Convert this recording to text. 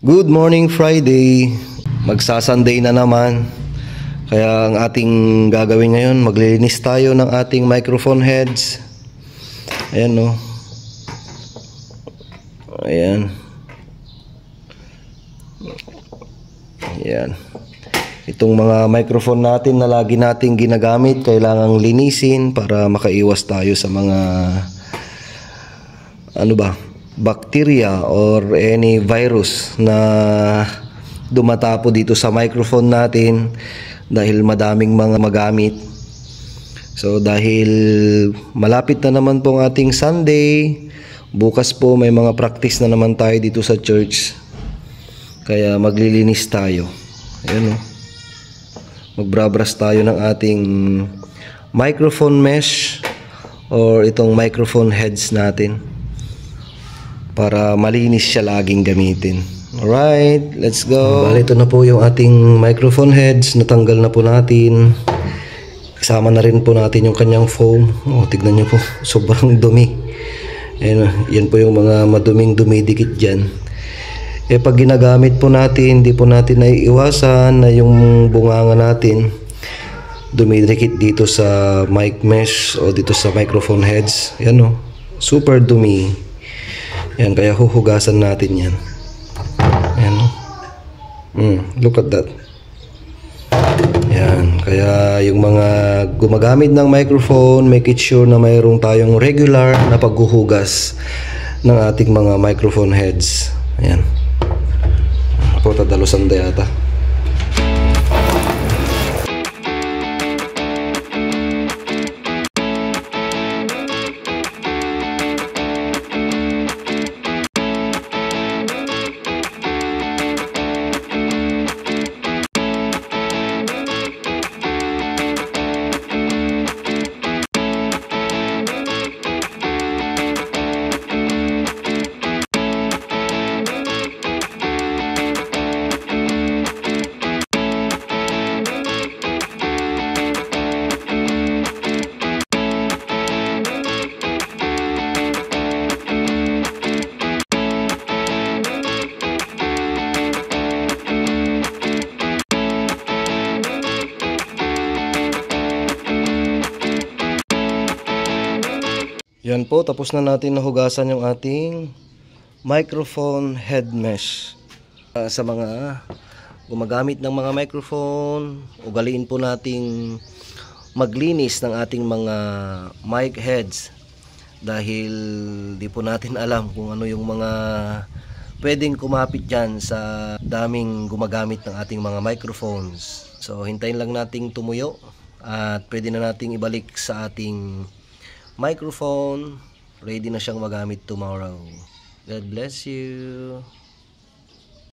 Good morning Friday. Magsa-Sunday na naman. Kaya ang ating gagawin ngayon, maglilinis tayo ng ating microphone heads. Ayan no. Ayan. Ayan. Itong mga microphone natin na lagi nating ginagamit, kailangang linisin para makaiwas tayo sa mga bacteria or any virus na dumatapo dito sa microphone natin dahil madaming mga magamit. So dahil malapit na naman pong ating Sunday, bukas po may mga practice na naman tayo dito sa church. Kaya maglilinis tayo. Ayan o. Magbabrush tayo ng ating microphone mesh or itong microphone heads natin para malinis siya laging gamitin. Alright, let's go. Bali, ito na po yung ating microphone heads. Natanggal na po natin. Kasama na rin po natin yung kanyang foam. Oh, tignan nyo po, sobrang dumi. Ayan, yan po yung mga maduming dumidikit dyan. Pag ginagamit po natin, hindi po natin naiiwasan na yung bunganga natin dumidikit dito sa mic mesh o dito sa microphone heads. Yan o, super dumi. Yan, kaya huhugasan natin yan. Yan o. Look at that. Yan, kaya yung mga gumagamit ng microphone, make it sure na mayroong tayong regular na paghuhugas ng ating mga microphone heads. Ayan. Pota dalosan yata. Yan po, tapos na natin nahugasan yung ating microphone head mesh. Sa mga gumagamit ng mga microphone, ugaliin po nating maglinis ng ating mga mic heads dahil di po natin alam kung ano yung mga pwedeng kumapit dyan sa daming gumagamit ng ating mga microphones. So hintayin lang nating tumuyo at pwede na nating ibalik sa ating microphone. Ready na siyang magamit tomorrow. God bless you.